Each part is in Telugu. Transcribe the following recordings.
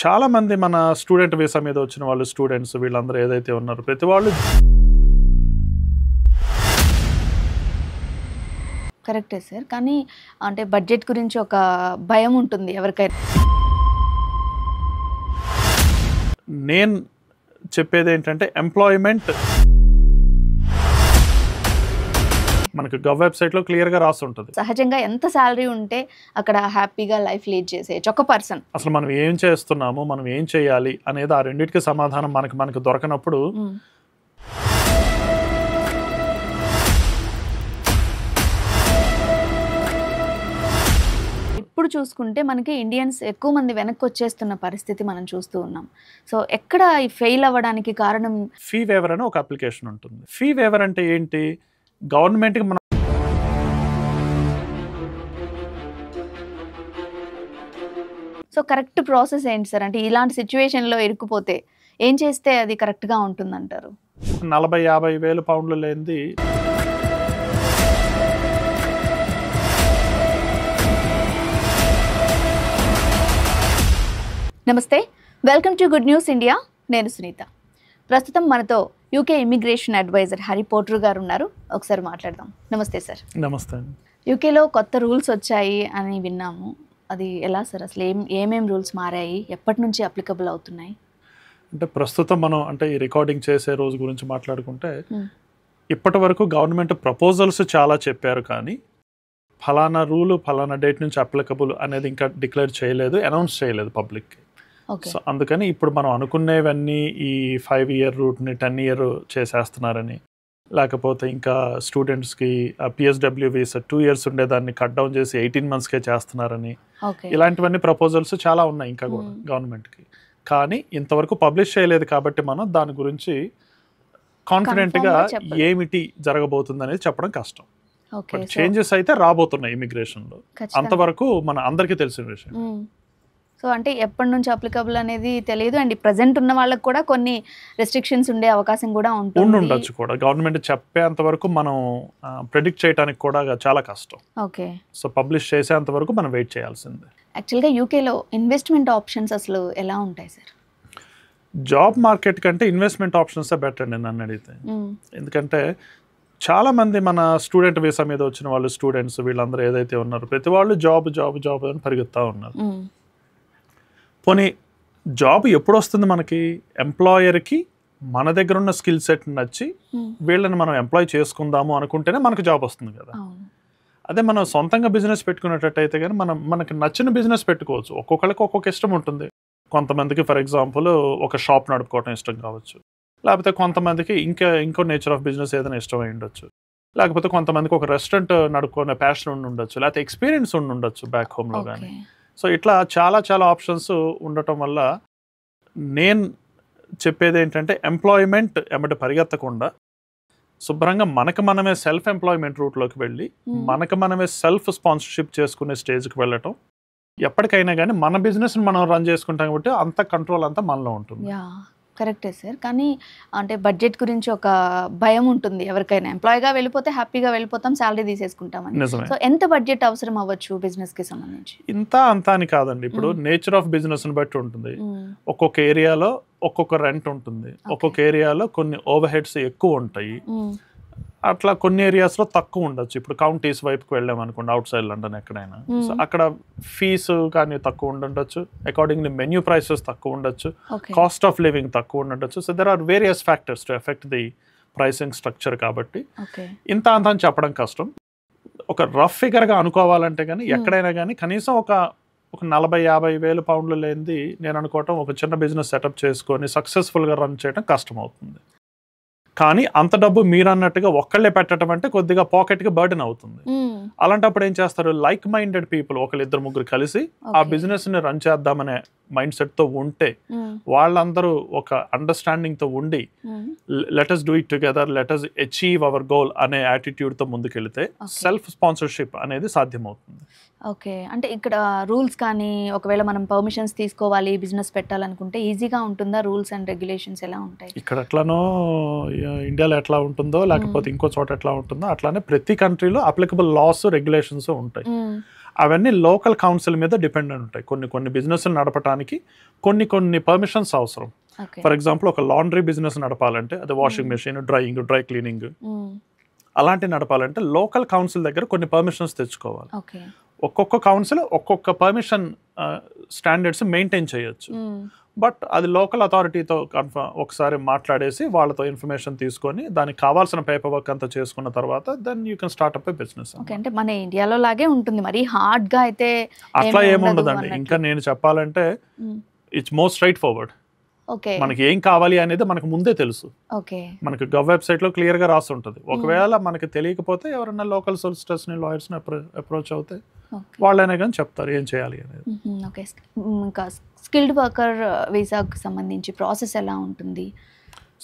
చాలా మంది మన స్టూడెంట్ వీసా మీద వచ్చిన వాళ్ళు స్టూడెంట్స్ వీళ్ళందరూ ఏదైతే ఉన్నారో ప్రతి వాళ్ళు కరెక్టే సార్. కానీ అంటే బడ్జెట్ గురించి ఒక భయం ఉంటుంది ఎవరికైనా. నేను చెప్పేది ఏంటంటే ఎంప్లాయ్మెంట్ మనకు గవ్ వెబ్సైట్లో క్లియర్గా రాసి ఉంటుంది. సహజంగా ఎంత శాలరీ ఉంటే అక్కడ హ్యాపీగా లైఫ్ లీడ్ చేసేయచ్చు ఒక పర్సన్. అసలు మనం ఏం చేస్తున్నాము, మనం ఏం చేయాలి అనేది ఆ రెండింటికి సమాధానం మనకు దొరకనప్పుడు ఇప్పుడు చూసుకుంటే మనకి ఇండియన్స్ ఎక్కువ మంది వెనక్కి వచ్చేస్తున్న పరిస్థితి మనం చూస్తూ ఉన్నాం. సో ఎక్కడ ఈ ఫెయిల్ అవ్వడానికి కారణం? ఫీ వేవర్ అని ఒక అప్లికేషన్ ఉంటుంది. ఫీ వేవర్ అంటే ఏంటి? గవర్నమెంట్కి మనం సో కరెక్ట్ ప్రాసెస్ ఏంటి సార్? అంటే ఇలాంటి సిచ్యువేషన్లో ఇరుక్కుపోతే ఏం చేస్తే అది కరెక్ట్గా ఉంటుందంటారు? 40-50 వేల పౌండ్లు లేనిది నమస్తే, welcome to Good News India. నేను సునీత. ప్రస్తుతం మనతో UK immigration adviser Hari Potru గారు ఉన్నారు. ఒకసారి మాట్లాడదాం. నమస్తే సార్. నమస్తే. యూకేలో కొత్త రూల్స్ వచ్చాయి అని విన్నాము. అది ఎలా సార్? అసలు ఏమేం రూల్స్ మారాయి? ఎప్పటి నుంచి అప్లికబుల్ అవుతున్నాయి? అంటే ప్రస్తుతం మనం అంటే ఈ రికార్డింగ్ చేసే రోజు గురించి మాట్లాడుకుంటే ఇప్పటి వరకు గవర్నమెంట్ ప్రపోజల్స్ చాలా చెప్పారు, కానీ ఫలానా రూలు ఫలానా డేట్ నుంచి అప్లికబుల్ అనేది ఇంకా డిక్లేర్ చేయలేదు, అనౌన్స్ చేయలేదు పబ్లిక్కి. సో అందుకని ఇప్పుడు మనం అనుకునేవన్నీ ఈ 5 ఇయర్ రూట్ని 10 ఇయర్ చేసేస్తున్నారని, లేకపోతే ఇంకా స్టూడెంట్స్కి పిఎస్డబ్ల్యూ వీసా 2 ఇయర్స్ ఉండేదాన్ని కట్ డౌన్ చేసి 18 మంత్స్కే చేస్తున్నారని, ఇలాంటివన్నీ ప్రపోజల్స్ చాలా ఉన్నాయి ఇంకా కూడా గవర్నమెంట్కి. కానీ ఇంతవరకు పబ్లిష్ చేయలేదు కాబట్టి మనం దాని గురించి కాన్ఫిడెంట్గా ఏమిటి జరగబోతుంది అనేది చెప్పడం కష్టం. చేంజెస్ అయితే రాబోతున్నాయి ఇమిగ్రేషన్లో, అంతవరకు మన అందరికీ తెలిసిన విషయం. సో అంటే ఎప్పటి నుంచి అప్లికబుల్ అనేది తెలియదు. అండ్ ప్రజెంట్ ఉన్న వాళ్ళకి కూడా కొన్ని రెస్ట్రిక్షన్స్ ఉండే అవకాశం కూడా ఉండొచ్చు కూడా. గవర్నమెంట్ చెప్పేంత వరకు మనం ప్రెడిక్ట్ చేయడానికి కూడా చాలా కష్టం. ఓకే. సో పబ్లిష్ చేసేంత వరకు మనం వెయిట్ చేయాల్సిందే. యాక్చువల్గా యూకేలో ఇన్వెస్ట్మెంట్ ఆప్షన్స్ అసలు ఎలా ఉంటాయి సార్? జాబ్ మార్కెట్ కంటే ఇన్వెస్ట్మెంట్ ఆప్షన్స్ బెటర్ అండి నన్ను అడిగితే. ఎందుకంటే చాలా మంది మన స్టూడెంట్ వీసా మీద వచ్చిన వాళ్ళు స్టూడెంట్స్ వీళ్ళందరూ ఏదైతే ఉన్నారో ప్రతి వాళ్ళు జాబ్ జాబ్ జాబ్ అని పరిగెత్తా ఉన్నారు. పోనీ జాబ్ ఎప్పుడు వస్తుంది మనకి? ఎంప్లాయర్కి మన దగ్గర ఉన్న స్కిల్ సెట్ నచ్చి వీళ్ళని మనం ఎంప్లాయ్ చేసుకుందాము అనుకుంటేనే మనకు జాబ్ వస్తుంది కదా. అదే మనం సొంతంగా బిజినెస్ పెట్టుకునేటట్టయితే కానీ మనకి నచ్చిన బిజినెస్ పెట్టుకోవచ్చు. ఒక్కొక్కరికి ఒక్కొక్క ఇష్టం ఉంటుంది. కొంతమందికి ఫర్ ఎగ్జాంపుల్ ఒక షాప్ నడుపుకోవడం ఇష్టం కావచ్చు, లేకపోతే కొంతమందికి ఇంకో నేచర్ ఆఫ్ బిజినెస్ ఏదైనా ఇష్టం అయి ఉండొచ్చు, లేకపోతే కొంతమందికి ఒక రెస్టారెంట్ నడుపుకునే ప్యాషన్ ఉండి ఉండొచ్చు, లేకపోతే ఎక్స్పీరియన్స్ ఉండి ఉండొచ్చు బ్యాక్ హోమ్లో కానీ. సో ఇట్లా చాలా ఆప్షన్స్ ఉండటం వల్ల నేను చెప్పేది ఏంటంటే ఎంప్లాయ్మెంట్ ఎమ్మటి పరిగెత్తకుండా శుభ్రంగా మనమే సెల్ఫ్ ఎంప్లాయ్మెంట్ రూట్లోకి వెళ్ళి మనమే సెల్ఫ్ స్పాన్సర్షిప్ చేసుకునే స్టేజ్కి వెళ్ళటం. ఎప్పటికైనా కానీ మన బిజినెస్ని మనం రన్ చేసుకుంటాం కాబట్టి అంత కంట్రోల్ అంతా మనలో ఉంటుంది. కరెక్టే సార్. కానీ అంటే బడ్జెట్ గురించి ఒక భయం ఉంటుంది ఎవరికైనా. ఎంప్లాయీగా వెళ్ళిపోతే హ్యాపీగా వెళ్ళిపోతాం, శాలరీ తీసేసుకుంటామని. సో ఎంత బడ్జెట్ అవసరం అవ్వచ్చు బిజినెస్కి సంబంధించి? అంతా అని కాదండి. ఇప్పుడు నేచర్ ఆఫ్ బిజినెస్ని బట్టి ఉంటుంది. ఒక్కొక్క ఏరియాలో ఒక్కొక్క రెంట్ ఉంటుంది, ఒక్కొక్క ఏరియాలో కొన్ని ఓవర్ హెడ్స్ ఎక్కువ ఉంటాయి, అట్లా కొన్ని ఏరియాస్లో తక్కువ ఉండొచ్చు. ఇప్పుడు కౌంటీస్ వైపుకి వెళ్ళాం అనుకోండి, అవుట్ సైడ్ లండన్ ఎక్కడైనా, సో అక్కడ ఫీజు కానీ తక్కువ ఉండొచ్చు, అకార్డింగ్లీ మెన్యూ ప్రైసెస్ తక్కువ ఉండొచ్చు, కాస్ట్ ఆఫ్ లివింగ్ తక్కువ ఉండొచ్చు. So there are various factors to effect the pricing structure. కాబట్టి అంత అని చెప్పడం కష్టం. ఒక రఫ్ ఫిగర్గా అనుకోవాలంటే కానీ ఎక్కడైనా కానీ కనీసం ఒక 40-50 వేల పౌండ్లు లేనిది నేను అనుకోవటం ఒక చిన్న బిజినెస్ సెటప్ చేసుకొని సక్సెస్ఫుల్గా రన్ చేయడం కష్టం అవుతుంది. కానీ అంత డబ్బు మీరు అన్నట్టుగా ఒక్కళ్ళే పెట్టడం అంటే కొద్దిగా పాకెట్కి బర్డెన్ అవుతుంది. అలాంటప్పుడు ఏం చేస్తారు? లైక్ మైండెడ్ పీపుల్, 1-2-3 కలిసి ఆ బిజినెస్ని రన్ చేద్దామనే మైండ్ సెట్తో ఉంటే, వాళ్ళందరూ ఒక అండర్స్టాండింగ్తో ఉండి let us do it together, let us achieve hour goal అనే యాటిట్యూడ్తో ముందుకెళ్తే సెల్ఫ్ స్పాన్సర్షిప్ అనేది సాధ్యమవుతుంది. ఓకే. అంటే ఇక్కడ రూల్స్ కానీ ఒకవేళ మనం పర్మిషన్స్ తీసుకోవాలి బిజినెస్ పెట్టాలనుకుంటే ఈజీగా ఉంటుందా? రూల్స్ అండ్ రెగ్యులేషన్స్ ఎలా ఉంటాయి? ఇక్కడ ఎట్లానో ఇండియాలో ఎట్లా ఉంటుందో లేకపోతే ఇంకో చోట ఎట్లా ఉంటుందో అట్లానే ప్రతి కంట్రీలో అప్లికబుల్ లాస్ రెగ్యులేషన్స్ ఉంటాయి. అవన్నీ లోకల్ కౌన్సిల్ మీద డిపెండెంట్ ఉంటాయి. కొన్ని బిజినెస్ నడపడానికి కొన్ని పర్మిషన్స్ అవసరం. ఫర్ ఎగ్జాంపుల్ ఒక లాండ్రీ బిజినెస్ నడపాలంటే అది వాషింగ్ మెషిన్, డ్రై క్లీనింగ్ అలాంటివి నడపాలంటే లోకల్ కౌన్సిల్ దగ్గర కొన్ని పర్మిషన్స్ తెచ్చుకోవాలి. ఒక్కొక్క కౌన్సిల్ ఒక్కొక్క పర్మిషన్ స్టాండర్డ్స్ మెయింటైన్ చేయొచ్చు. బట్ అది లోకల్ అథారిటీతో ఒకసారి మాట్లాడేసి వాళ్ళతో ఇన్ఫర్మేషన్ తీసుకొని దానికి కావాల్సిన పేపర్ వర్క్ అంతా చేసుకున్న తర్వాత then you can start up a business. అంటే మన ఇండియాలో లాగే ఉంటుంది, మరి హార్డ్ గా అయితే అట్లా ఏముండదండి. ఇంకా నేను చెప్పాలంటే ఇట్స్ మోర్ స్ట్రైట్ ఫార్వర్డ్. మనకి ఏం కావాలి అనేది మనకు ముందే తెలుసు. మనకి గవ్ వెబ్సైట్ లో క్లియర్ గా రాసి ఉంటుంది. ఒకవేళ మనకి తెలియకపోతే ఎవరైనా లోకల్ సోలిసిటర్స్ ని, లాయర్స్ ని అప్రోచ్ అవుతే వాళ్ళైనా కానీ చెప్తారు ఏం చేయాలి అనేది. ఇంకా స్కిల్డ్ వర్కర్ వీసాకు సంబంధించి ప్రాసెస్ ఎలా ఉంటుంది?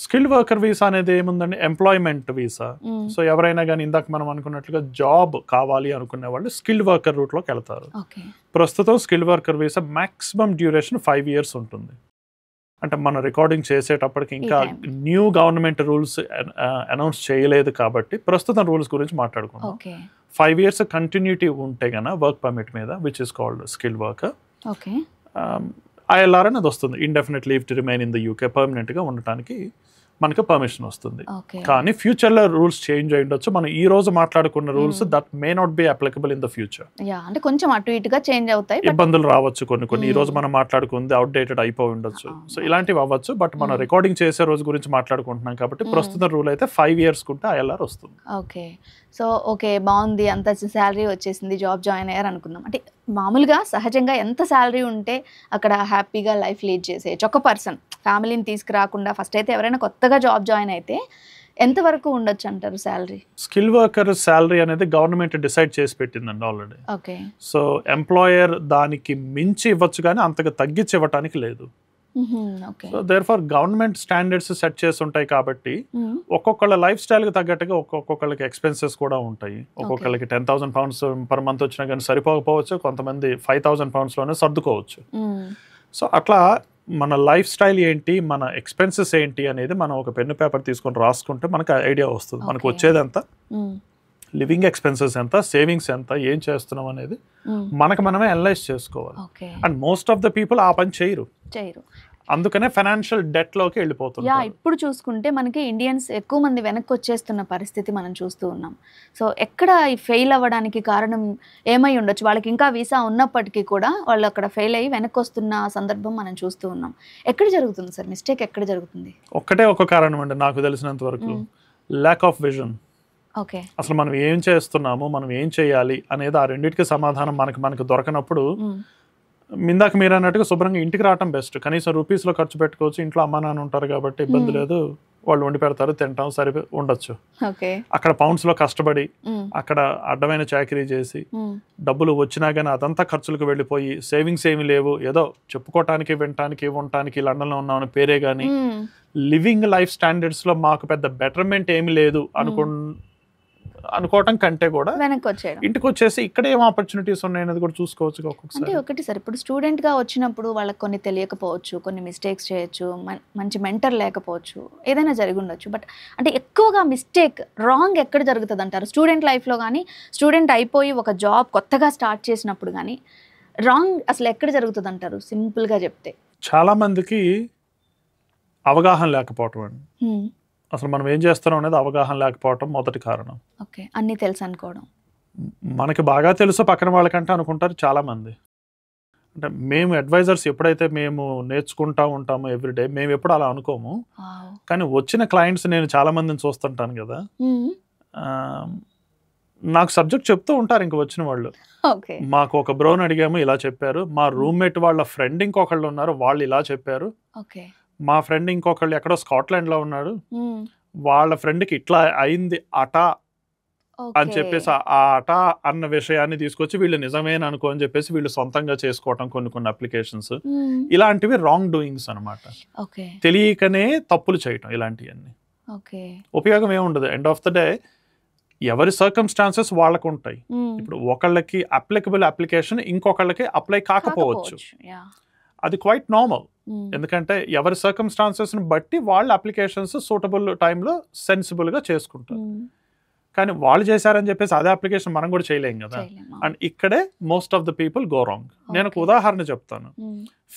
స్కిల్డ్ వర్కర్ వీసా అనేది ఏముందండి, ఎంప్లాయ్మెంట్ వీసా. సో ఎవరైనా కానీ ఇందాక మనం అనుకున్నట్లుగా జాబ్ కావాలి అనుకునే వాళ్ళు స్కిల్డ్ వర్కర్ రూట్ లోకి వెళ్తారు. ప్రస్తుతం skilled worker visa maximum duration 5 years ఉంటుంది. అంటే మన రికార్డింగ్ చేసేటప్పటికి ఇంకా న్యూ గవర్నమెంట్ రూల్స్ అనౌన్స్ చేయలేదు కాబట్టి ప్రస్తుతం రూల్స్ గురించి మాట్లాడుకుందాం. 5 years కంటిన్యూటీ ఉంటే గన వర్క్ పర్మిట్ మీద which is called skill worker, ILR అనేది వస్తుంది, indefinite leave to remain in the UK, permanent గా ఉండటానికి మనకు పర్మిషన్ వస్తుంది. కానీ ఫ్యూచర్ లో రూల్స్ చేంజ్ అయి ఉండొచ్చు. మనం ఈ రోజు మాట్లాడుకున్న rules that may not be applicable in the future. అంటే కొంచెం అటు ఇటుగా చేంజ్ అవుతాయి, ఇబ్బందులు రావచ్చు. కొన్ని ఈ రోజు మనం మాట్లాడుకుంది అవుట్డేటెడ్ అయిపోయి ఉండొచ్చు. సో ఇలాంటివి అవ్వచ్చు. బట్ మనం రికార్డింగ్ చేసే రోజు గురించి మాట్లాడుకుంటున్నాం కాబట్టి ప్రస్తుతం రూల్ అయితే 5 years కుంటే ILR వస్తుంది. ఓకే బాగుంది, అంత శాలరీ వచ్చేసింది, జాబ్ జాయిన్ అయ్యారు అనుకుందాం. అంటే మామూలుగా సహజంగా ఎంత శాలరీ ఉంటే అక్కడ హ్యాపీగా లైఫ్ లీడ్ చేసేయచ్చు ఒక పర్సన్, ఫ్యామిలీని తీసుకురాకుండా? ఫస్ట్ అయితే ఎవరైనా కొత్తగా జాబ్ జాయిన్ అయితే ఎంత వరకు ఉండొచ్చు అంటారు శాలరీ? స్కిల్ వర్కర్ శాలరీ అనేది గవర్నమెంట్ డిసైడ్ చేసి పెట్టిందండి ఆల్రెడీ. సో ఎంప్లాయర్ దానికి మించి ఇవ్వచ్చు కానీ అంతగా తగ్గించి ఇవ్వటానికి లేదు. So there far government standards set చేసి ఉంటాయి కాబట్టి ఒక్కొక్కళ్ళ లైఫ్ స్టైల్ కి తగ్గట్టుగా ఒక్కొక్కళ్ళకి ఎక్స్పెన్సెస్ కూడా ఉంటాయి. ఒక్కొక్కళ్ళకి 10,000 pounds పర్ మంత్ వచ్చినా కానీ సరిపోకపోవచ్చు, కొంతమంది 5,000 pounds లోనే సర్దుకోవచ్చు. సో అట్లా మన లైఫ్ స్టైల్ ఏంటి, మన ఎక్స్పెన్సెస్ ఏంటి అనేది మనం ఒక పెన్ను పేపర్ తీసుకొని రాసుకుంటే మనకు ఐడియా వస్తుంది. మనకు వచ్చేది ఎంత, లివింగ్ ఎక్స్పెన్సెస్ ఎంత, సేవింగ్స్ ఎంత, ఏం చేస్తున్నాం అనేది మనకు మనమే అనలైజ్ చేసుకోవాలి. And most of the people ఆ పని చేయరు. అందుకనే ఫైనాన్షియల్ డెట్ లోకి వెళ్ళిపోతున్నారు. ఇప్పుడు చూసుకుంటే మనకి ఇండియన్స్ ఎక్కువ మంది వెనక్కి వచ్చేస్తున్న పరిస్థితి మనం చూస్తూ ఉన్నాం. సో ఎక్కడ ఈ ఫెయిల్ అవ్వడానికి కారణం ఏమై ఉండొచ్చు? వాళ్ళకి ఇంకా వీసా ఉన్నప్పటికీ కూడా వాళ్ళు అక్కడ ఫెయిల్ అయ్యి వెనక్కి వస్తున్న సందర్భం మనం చూస్తూ ఉన్నాం. ఎక్కడ జరుగుతుంది సార్ మిస్టేక్? ఎక్కడ జరుగుతుంది? ఒక్కటే ఒక కారణం అండి నాకు తెలిసినంత వరకు, ల్యాక్ ఆఫ్ విజన్. అసలు మనం ఏం చేస్తున్నాము, మనం ఏం చేయాలి అనేది ఆ రెండింటికి సమాధానం మనకు దొరకనప్పుడు ఇందాక మీరు అన్నట్టుగా శుభ్రంగా ఇంటికి రావటం బెస్ట్. కనీసం రూపీస్లో ఖర్చు పెట్టుకోవచ్చు. ఇంట్లో అమ్మా నాన్న ఉంటారు కాబట్టి ఇబ్బంది లేదు, వాళ్ళు వండి పెడతారు, తింటాం, సరిపోయి ఉండొచ్చు. అక్కడ పౌండ్స్లో కష్టపడి అక్కడ అడ్డమైన చాకరీ చేసి డబ్బులు వచ్చినా కానీ అదంతా ఖర్చులకు వెళ్ళిపోయి సేవింగ్స్ ఏమి లేవు, ఏదో చెప్పుకోవటానికి వినటానికి ఉండటానికి లండన్లో ఉన్నామని పేరే కానీ లివింగ్ లైఫ్ స్టాండర్డ్స్లో మాకు పెద్ద బెటర్మెంట్ ఏమి లేదు అనుకోవటం కంటే కూడా వెనక్కి వచ్చేయడం, ఇంటికి వచ్చేసి ఇక్కడ ఏం ఆపర్చునిటీస్ ఉన్నాయనేది కూడా చూసుకోవచ్చు. అంటే ఒకటి సార్, ఇప్పుడు స్టూడెంట్గా వచ్చినప్పుడు వాళ్ళకి కొన్ని తెలియకపోవచ్చు, కొన్ని మిస్టేక్స్ చేయొచ్చు, మంచి మెంటర్ లేకపోవచ్చు, ఏదైనా జరిగి ఉండొచ్చు. బట్ అంటే ఎక్కువగా మిస్టేక్ రాంగ్ ఎక్కడ జరుగుతుంది అంటారు స్టూడెంట్ లైఫ్లో కానీ, స్టూడెంట్ అయిపోయి ఒక జాబ్ కొత్తగా స్టార్ట్ చేసినప్పుడు కానీ రాంగ్ అసలు ఎక్కడ జరుగుతుంది అంటారు సింపుల్గా చెప్తే? చాలా మందికి అవగాహన లేకపోవటం అండి. అసలు మనం ఏం చేస్తున్నాం అనేది అవగాహన లేకపోవటం మొదటి కారణం. అన్నీ తెలుసు అనుకోవడం. మనకి బాగా తెలుసు పక్కన వాళ్ళకంటే అనుకుంటారు చాలా మంది. అంటే మేము అడ్వైజర్స్ ఎప్పుడైతే మేము నేర్చుకుంటా ఉంటామో ఎవ్రీడే, మేము ఎప్పుడు అలా అనుకోము. కానీ వచ్చిన క్లయింట్స్ నేను చాలా మందిని చూస్తుంటాను కదా, నాకు సబ్జెక్ట్ చెప్తూ ఉంటారు ఇంక వచ్చిన వాళ్ళు. మాకు ఒక బ్రోని అడిగాము, ఇలా చెప్పారు. మా రూమ్మేట్ వాళ్ళ ఫ్రెండ్ ఇంకొకళ్ళు ఉన్నారు, వాళ్ళు ఇలా చెప్పారు. మా ఫ్రెండ్ ఇంకొకళ్ళు ఎక్కడో స్కాట్లాండ్లో ఉన్నాడు, వాళ్ళ ఫ్రెండ్కి ఇట్లా అయింది అట అని చెప్పేసి ఆ అట అన్న విషయాన్ని తీసుకొచ్చి వీళ్ళు నిజమేన అనుకో అని చెప్పేసి వీళ్ళు సొంతంగా చేసుకోవటం కొన్ని అప్లికేషన్స్. ఇలాంటివి రాంగ్ డూయింగ్స్ అనమాట. తెలియకనే తప్పులు చేయటం, ఇలాంటివన్నీ ఉపయోగం ఏముండదు. ఎండ్ ఆఫ్ ద డే ఎవరి సర్కమ్స్టాన్సెస్ వాళ్ళకు ఉంటాయి. ఇప్పుడు ఒకళ్ళకి అప్లికబుల్ అప్లికేషన్ ఇంకొకళ్ళకి అప్లై కాకపోవచ్చు, అది క్వైట్ నార్మల్. ఎందుకంటే ఎవరి సర్కమ్స్టాన్సెస్ని బట్టి వాళ్ళ అప్లికేషన్స్ సూటబుల్ టైంలో సెన్సిబుల్గా చేసుకుంటారు. కానీ వాళ్ళు చేశారని చెప్పేసి అదే అప్లికేషన్ మనం కూడా చేయలేం కదా. చేయలేమా? అండ్ ఇక్కడే most of the people go wrong. నేను ఒక ఉదాహరణ చెప్తాను.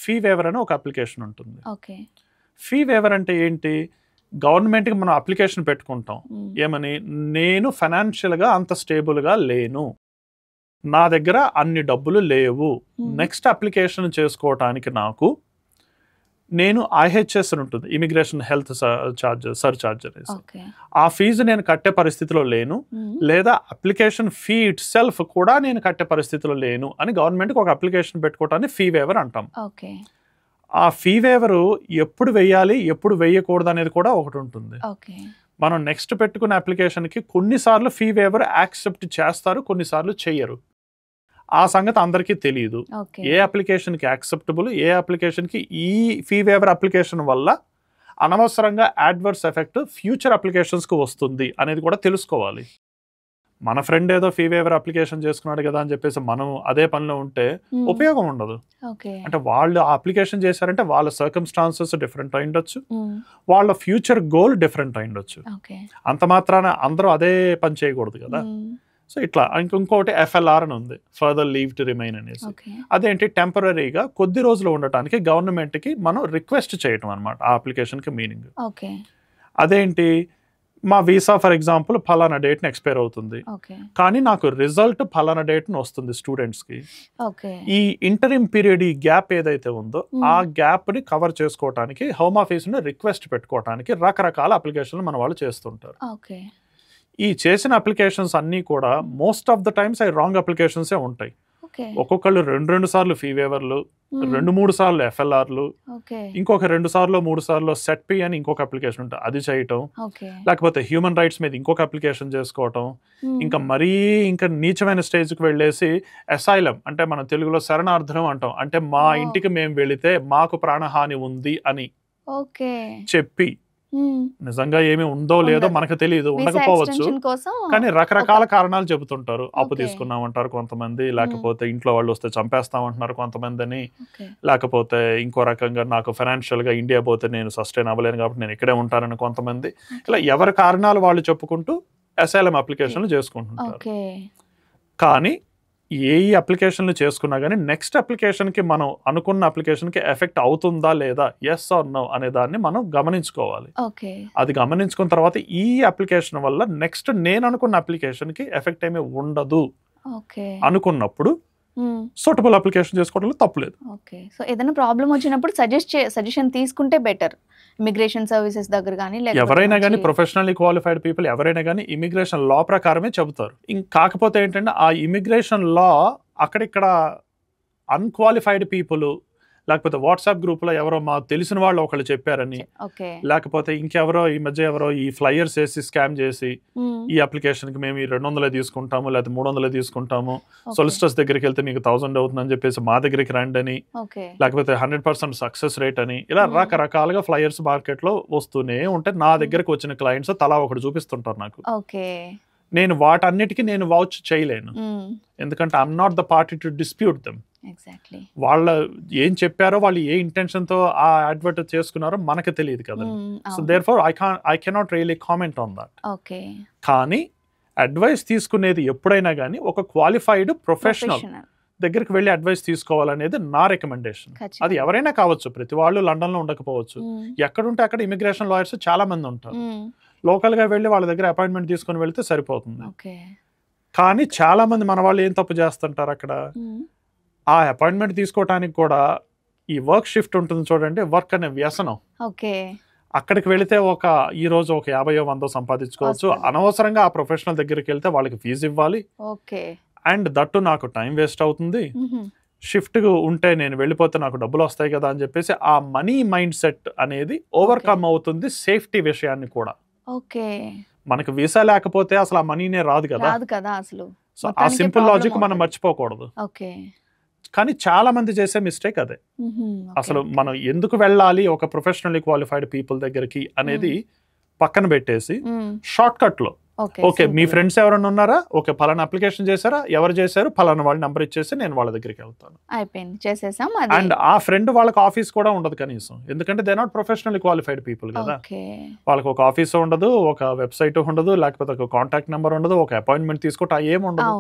ఫీ వేవర్ అని ఒక అప్లికేషన్ ఉంటుంది. ఓకే. ఫీ వేవర్ అంటే ఏంటి? గవర్నమెంట్కి మనం అప్లికేషన్ పెట్టుకుంటాం ఏమని, నేను ఫైనాన్షియల్గా అంత స్టేబుల్గా లేను, నా దగ్గర అన్ని డబ్బులు లేవు, నెక్స్ట్ అప్లికేషన్ చేసుకోవటానికి నాకు నేను IHS అని ఉంటుంది, ఇమిగ్రేషన్ హెల్త్ సర్చార్జ్ అనేసి, ఆ ఫీజు నేను కట్టే పరిస్థితిలో లేను, లేదా అప్లికేషన్ ఫీ ఇట్ సెల్ఫ్ కూడా నేను కట్టే పరిస్థితిలో లేను అని గవర్నమెంట్కి ఒక అప్లికేషన్ పెట్టుకోవటాన్ని ఫీ వేవర్ అంటాం. ఆ ఫీ వేవరు ఎప్పుడు వేయాలి ఎప్పుడు వేయకూడదు అనేది కూడా ఒకటి ఉంటుంది. మనం నెక్స్ట్ పెట్టుకున్న అప్లికేషన్కి కొన్నిసార్లు ఫీ వేవర్ యాక్సెప్ట్ చేస్తారు, కొన్నిసార్లు చెయ్యరు. ఆ సంగతి అందరికీ తెలియదు. ఏ అప్లికేషన్కి యాక్సెప్టబుల్, ఏ అప్లికేషన్కి ఈ ఫీ వేవర్ అప్లికేషన్ వల్ల అనవసరంగా అడ్వర్స్ ఎఫెక్ట్ ఫ్యూచర్ అప్లికేషన్స్కి వస్తుంది అనేది కూడా తెలుసుకోవాలి. మన ఫ్రెండ్ ఏదో ఫీ వేవర్ అప్లికేషన్ చేసుకున్నాడు కదా అని చెప్పేసి మనం అదే పనిలో ఉంటే ఉపయోగం ఉండదు. అంటే వాళ్ళు ఆ అప్లికేషన్ చేశారంటే వాళ్ళ సర్కమ్స్టాన్సెస్ డిఫరెంట్ అయి ఉండొచ్చు, వాళ్ళ ఫ్యూచర్ గోల్ డిఫరెంట్ అయి ఉండొచ్చు. అంత మాత్రాన అందరూ అదే పని చేయకూడదు కదా. సో ఇట్లా ఇంకోటి FLR అని ఉంది, ఫర్దర్ లీవ్ టు రిమైన్ అనేసి. అదేంటి, టెంపరీగా కొద్ది రోజులు ఉండటానికి గవర్నమెంట్కి మనం రిక్వెస్ట్ చేయటం అనమాట ఆ అప్లికేషన్కి మీనింగ్. అదేంటి, మా వీసా ఫర్ ఎగ్జాంపుల్ ఫలానా డేట్ని ఎక్స్పైర్ అవుతుంది, కానీ నాకు రిజల్ట్ ఫలానా డేట్ని వస్తుంది స్టూడెంట్స్కి. ఈ ఇంటరిమ్ పీరియడ్, ఈ గ్యాప్ ఏదైతే ఉందో ఆ గ్యాప్ని కవర్ చేసుకోవటానికి హోమ్ ఆఫీస్ని రిక్వెస్ట్ పెట్టుకోవటానికి రకరకాల అప్లికేషన్లు మన వాళ్ళు చేస్తుంటారు. ఈ చేసిన అప్లికేషన్స్ అన్నీ కూడా మోస్ట్ ఆఫ్ ద టైమ్స్ అవి రాంగ్ అప్లికేషన్సే ఉంటాయి. ఒక్కొక్కళ్ళు 2 సార్లు ఫీ వేవర్లు, 2-3 సార్లు FLRలు, ఇంకొక 2 సార్లు 3 సార్లు సెట్ పి అని ఇంకొక అప్లికేషన్ ఉంటుంది, అది చేయటం, లేకపోతే హ్యూమన్ రైట్స్ మీద ఇంకొక అప్లికేషన్ చేసుకోవటం, ఇంకా మరీ ఇంకా నీచమైన స్టేజ్కి వెళ్ళేసి అసైలం అంటే మనం తెలుగులో శరణార్థనం అంటాం, అంటే మా ఇంటికి మేము వెళితే మాకు ప్రాణహాని ఉంది అని చెప్పి, నిజంగా ఏమి ఉందో లేదో మనకు తెలియదు, ఉండకపోవచ్చు, కానీ రకరకాల కారణాలు చెబుతుంటారు. అప్పు తీసుకున్నామంటారు కొంతమంది, లేకపోతే ఇంట్లో వాళ్ళు వస్తే చంపేస్తామంటున్నారు కొంతమందిని, లేకపోతే ఇంకో రకంగా నాకు ఫైనాన్షియల్ గా ఇండియా పోతే నేను సస్టైన్ అవ్వలేను కాబట్టి నేను ఇక్కడే ఉంటానని కొంతమంది, ఇలా ఎవరి కారణాలు వాళ్ళు చెప్పుకుంటూ అసైలం అప్లికేషన్లు చేసుకుంటుంటారు. కానీ ఏ అప్లికేషన్లు చేసుకున్నా కానీ నెక్స్ట్ అప్లికేషన్కి మనం అనుకున్న అప్లికేషన్కి ఎఫెక్ట్ అవుతుందా లేదా, ఎస్ ఆర్ నో అనే దాన్ని మనం గమనించుకోవాలి. అది గమనించుకున్న తర్వాత ఈ అప్లికేషన్ వల్ల నెక్స్ట్ నేను అనుకున్న అప్లికేషన్కి ఎఫెక్ట్ ఏమీ ఉండదు అనుకున్నప్పుడు సూటబుల్ అప్లికేషన్ చేసుకోవడంలో తప్పులేదు. సో ఏదైనా ప్రాబ్లం వచ్చినప్పుడు సజెషన్ తీసుకుంటే బెటర్. ఇమిగ్రేషన్ సర్వీసెస్ దగ్గర కానీ ఎవరైనా కానీ ప్రొఫెషనల్లీ క్వాలిఫైడ్ పీపుల్ ఎవరైనా కానీ ఇమిగ్రేషన్ లా ప్రకారమే చెబుతారు. కాకపోతే ఏంటంటే ఆ ఇమిగ్రేషన్ లా అక్కడిక్కడ అన్క్వాలిఫైడ్ పీపుల్, లేకపోతే వాట్సాప్ గ్రూప్ లో ఎవరో మా తెలిసిన వాళ్ళు ఒకళ్ళు చెప్పారని, లేకపోతే ఇంకెవరో ఈ మధ్య ఎవరో ఈ ఫ్లైయర్స్ వేసి స్కామ్ చేసి ఈ అప్లికేషన్ కి మేము 200 తీసుకుంటాము లేకపోతే 300 తీసుకుంటాము, సొలిసిటర్స్ దగ్గరికి వెళ్తే మీకు 1000 అవుతుందని చెప్పేసి మా దగ్గరికి రండి అని, లేకపోతే 100% సక్సెస్ రేట్ అని, ఇలా రకరకాలుగా ఫ్లైయర్స్ మార్కెట్ లో వస్తూనే ఉంటే నా దగ్గరకు వచ్చిన క్లయింట్స్ తలా ఒకటి చూపిస్తుంటారు నాకు. నేను వాటన్నిటికీ నేను వౌచ్ చేయలేను, ఎందుకంటే I'm not the party to dispute them. వాళ్ళ ఏం చెప్పారో, వాళ్ళు ఏ ఇంటెన్షన్ తో ఆ అడ్వర్ట్ చేసుకున్నారో మనకు తెలియదు కదా. So therefore I cannot really comment on that. కానీ అడ్వైస్ తీసుకునేది ఎప్పుడైనా కానీ ఒక క్వాలిఫైడ్ ప్రొఫెషనల్ దగ్గరికి వెళ్ళి అడ్వైస్ తీసుకోవాలనేది నా రికమెండేషన్. అది ఎవరైనా కావచ్చు, ప్రతి వాళ్ళు లండన్ లో ఉండకపోవచ్చు, ఎక్కడుంటే అక్కడ ఇమిగ్రేషన్ లాయర్స్ చాలా మంది ఉంటారు. లోకల్ గా వెళ్ళి వాళ్ళ దగ్గర అపాయింట్మెంట్ తీసుకుని వెళ్తే సరిపోతుంది. కానీ చాలా మంది మన వాళ్ళు ఏం తప్పు చేస్తుంటారు, అక్కడ ఆ అపాయింట్మెంట్ తీసుకోవటానికి కూడా ఈ వర్క్ షిఫ్ట్ ఉంటుంది చూడండి, వర్క్ అనే వ్యసనం. అక్కడికి వెళితే ఈ రోజు ఒక 50-100 సంపాదించుకోవచ్చు, అనవసరంగా ఆ ప్రొఫెషనల్ దగ్గరికి వెళ్తే వాళ్ళకి ఫీజు ఇవ్వాలి, అండ్ దట్టు నాకు టైం వేస్ట్ అవుతుంది, షిఫ్ట్ ఉంటే నేను వెళ్ళిపోతే నాకు డబ్బులు వస్తాయి కదా అని చెప్పేసి ఆ మనీ మైండ్ సెట్ అనేది ఓవర్కమ్ అవుతుంది. సేఫ్టీ విషయాన్ని కూడా, మనకు వీసా లేకపోతే అసలు ఆ మనీనే రాదు కదా అసలు. సో ఆ సింపుల్ లాజిక్ మనం మర్చిపోకూడదు. కానీ చాలా మంది చేసే మిస్టేక్ అదే. అసలు మనం ఎందుకు వెళ్ళాలి ఒక ప్రొఫెషనల్లీ క్వాలిఫైడ్ పీపుల్ దగ్గరికి అనేది పక్కన పెట్టేసి షార్ట్ కట్ లో ఓకే మీ ఫ్రెండ్స్ ఎవరైనా ఉన్నారా, ఓకే పలానా అప్లికేషన్ చేశారా, ఎవరు చేశారు, పలానా వాళ్ళ నెంబర్ ఇచ్చేసి నేను వాళ్ళ దగ్గరికి వెళ్తాను. అయిపోయింది, చేసేసాం. అండ్ ఆ ఫ్రెండ్ వాళ్ళకి ఆఫీస్ కూడా ఉండదు కనీసం, ఎందుకంటే they not professionally qualified people కదా. వాళ్ళకి ఒక ఆఫీస్ ఉండదు, ఒక వెబ్సైట్ ఉండదు, లేకపోతే ఒక కాంటాక్ట్ నెంబర్ ఉండదు, ఒక అపాయింట్మెంట్ తీసుకోవటం ఏమి ఉండదు.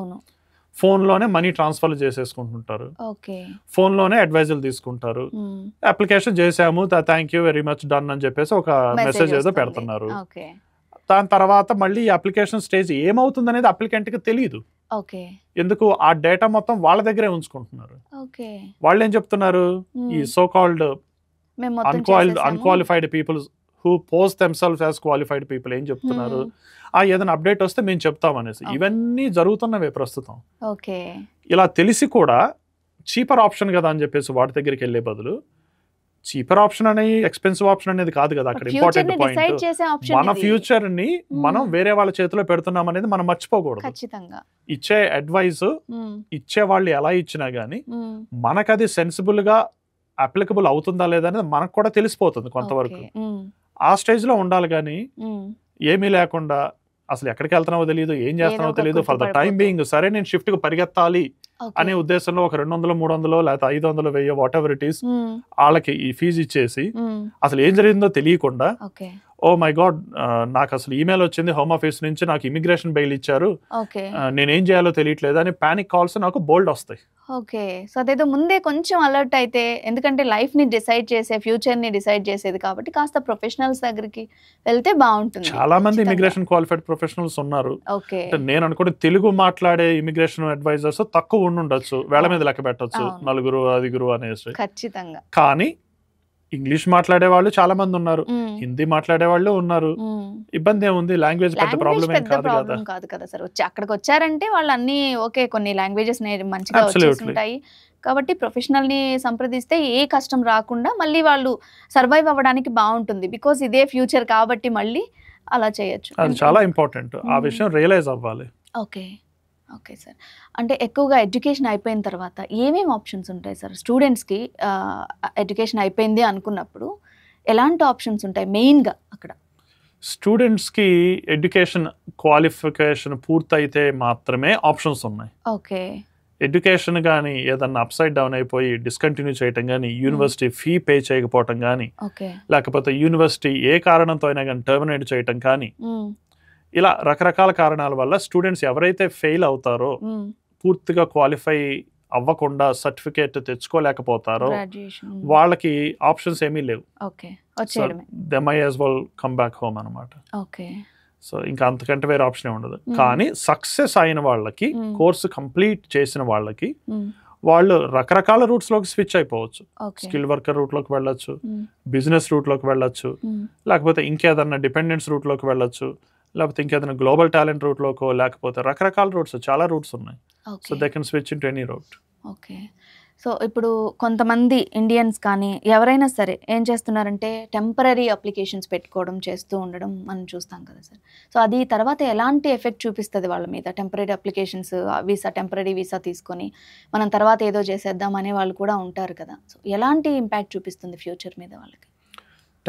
ఫోన్లోనే మనీ ట్రాన్స్ఫర్ చేసేసుకుంటుంటారు, ఫోన్లోనే అడ్వైజులు తీసుకుంటారు. అప్లికేషన్ చేసాము, thank you very much done అని చెప్పేసి ఒక మెసేజ్ ఏదో పెడుతున్నారు. దాని తర్వాత మళ్ళీ అప్లికేషన్ స్టేజ్ ఏమవుతుంది అనేది అప్లికెంట్కి తెలియదు. ఎందుకు, ఆ డేటా మొత్తం వాళ్ళ దగ్గరే ఉంచుకుంటున్నారు. వాళ్ళు ఏం చెప్తున్నారు, ఈ so called unqualified people who post themselves as qualified people ఏం చెప్తున్నారు, ఏదైనా అప్డేట్ వస్తే మేము చెప్తాం అనేసి. ఇవన్నీ జరుగుతున్నవే ప్రస్తుతం. ఇలా తెలిసి కూడా చీపర్ ఆప్షన్ కదా అని చెప్పేసి వాటి దగ్గరికి వెళ్ళే బదులు, చీపర్ ఆప్షన్ అని ఎక్స్పెన్సివ్ ఆప్షన్ అనేది కాదు కదా అక్కడ ఇంపార్టెంట్ పాయింట్. మన ఫ్యూచర్ ని మనం వేరే వాళ్ళ చేతిలో పెడుతున్నాం అనేది మనం మర్చిపోకూడదు. ఇచ్చే అడ్వైస్ ఇచ్చే వాళ్ళు ఎలా ఇచ్చినా గానీ మనకది సెన్సిబుల్ గా అప్లికబుల్ అవుతుందా లేదా అనేది మనకు కూడా తెలిసిపోతుంది కొంతవరకు. ఆ స్టేజ్ లో ఉండాలి కానీ ఏమీ లేకుండా అసలు ఎక్కడికి వెళ్తున్నావో తెలియదు, ఏం చేస్తున్నావో తెలియదు, ఫర్ ద టైం బీయింగ్ సరే నేను షిఫ్ట్ కు పరిగెత్తాలి అనే ఉద్దేశంలో ఒక 200, 300 లేకపోతే 500, 1000 వాట్ ఎవర్ ఇట్ ఈస్ వాళ్ళకి ఈ ఫీజు ఇచ్చేసి అసలు ఏం జరిగిందో తెలియకుండా, ఓ మై గాడ్ నాకు అసలు ఈమెయిల్ వచ్చింది హోమ్ ఆఫీస్ నుంచి, నాకు ఇమిగ్రేషన్ బెయిల్ ఇచ్చారు, నేనేం చేయాలో తెలియట్లేదు అని పానిక్ కాల్స్ నాకు బోల్డ్ వస్తాయి. సో అదేదో ముందే కొంచెం అలర్ట్ అయితే, ఎందుకంటే లైఫ్ ని డిసైడ్ చేసే, ఫ్యూచర్ ని డిసైడ్ చేసేది కాబట్టి కాస్త ప్రొఫెషనల్స్ దగ్గరికి వెళ్తే బాగుంటుంది. చాలా మంది ఇమిగ్రేషన్ క్వాలిఫైడ్ ప్రొఫెషనల్స్ ఉన్నారు. నేను అనుకుంటే తెలుగు మాట్లాడే ఇమిగ్రేషన్ అడ్వైజర్స్ తక్కువ ఉండొచ్చు, వేళ మీద లెక్క పెట్టచ్చు, 4, 5 అనేసి. ఖచ్చితంగా. కానీ ఇంగ్లీష్ మాట్లాడే వాళ్ళు చాలా మంది ఉన్నారు, హిందీ మాట్లాడే వాళ్ళు ఉన్నారు. ఇబ్బంది ఏముంది, లాంగ్వేజ్ పెద్ద ప్రాబ్లం ఏం కాదు కదా సార్. అక్కడికి వచ్చారంటే వాళ్ళు అన్ని ఓకే, కొన్ని లాంగ్వేజెస్ మంచిగా వచ్చేస్తుంటాయి కాబట్టి ప్రొఫెషనల్ ని సంప్రదిస్తే ఏ కష్టం రాకుండా మళ్ళీ వాళ్ళు సర్వైవ్ అవ్వడానికి బాగుంటుంది. బికాస్ ఇదే ఫ్యూచర్ కాబట్టి మళ్ళీ అలా చేయొచ్చు. అది చాలా ఇంపార్టెంట్, ఆ విషయం రియలైజ్ అవ్వాలి. Okay sir. అంటే ఎక్కువగా ఎడ్యుకేషన్ అయిపోయిన తర్వాత ఏమేమి ఆప్షన్స్ ఉంటాయి సార్ స్టూడెంట్స్కి? ఎడ్యుకేషన్ అయిపోయింది అనుకున్నప్పుడు ఎలాంటి ఆప్షన్స్ ఉంటాయి మెయిన్గా అక్కడ? స్టూడెంట్స్కి ఎడ్యుకేషన్ క్వాలిఫికేషన్ పూర్తయితే మాత్రమే ఆప్షన్స్ ఉన్నాయి. ఎడ్యుకేషన్ కానీ ఏదన్నా అప్సైడ్ డౌన్ అయిపోయి డిస్కంటిన్యూ చేయటం కానీ, యూనివర్సిటీ ఫీ పే చేయకపోవటం కానీ, లేకపోతే యూనివర్సిటీ ఏ కారణంతో అయినా కానీ టర్మినేట్ చేయటం కానీ, ఇలా రకరకాల కారణాల వల్ల స్టూడెంట్స్ ఎవరైతే ఫెయిల్ అవుతారో, పూర్తిగా క్వాలిఫై అవ్వకుండా సర్టిఫికేట్ తెచ్చుకోలేకపోతారో వాళ్ళకి ఆప్షన్స్ ఏమీ లేవు. They my as well come back home అన్నమాట. సో ఇంకా అంతకంటే వేరే ఆప్షన్ ఉండదు. కానీ సక్సెస్ అయిన వాళ్ళకి, కోర్సు కంప్లీట్ చేసిన వాళ్ళకి, వాళ్ళు రకరకాల రూట్స్ లోకి స్విచ్ అయిపోవచ్చు. స్కిల్ వర్కర్ రూట్ లోకి వెళ్ళొచ్చు, బిజినెస్ రూట్ లోకి వెళ్ళొచ్చు, లేకపోతే ఇంకేదన్నా డిపెండెన్స్ రూట్ లోకి వెళ్ళొచ్చు, లేకపోతే ఇంకేదైనా గ్లోబల్ టాలెంట్ రూట్ లోకో, లేకపోతే రకరకాల రూట్స్, చాలా రూట్స్ ఉన్నాయి. So they can switch in to any route. So ఇప్పుడు కొంతమంది ఇండియన్స్ కానీ ఎవరైనా సరే ఏం చేస్తున్నారంటే టెంపరరీ అప్లికేషన్స్ పెట్టుకోవడం, చేస్తూ ఉండడం మనం చూస్తాం కదా సార్. సో అది తర్వాత ఎలాంటి ఎఫెక్ట్ చూపిస్తుంది వాళ్ళ మీద? టెంపరరీ అప్లికేషన్స్, టెంపరరీ వీసా తీసుకొని మనం తర్వాత ఏదో చేసేద్దాం అనే వాళ్ళు కూడా ఉంటారు కదా. సో ఎలాంటి ఇంపాక్ట్ చూపిస్తుంది ఫ్యూచర్ మీద వాళ్ళకి?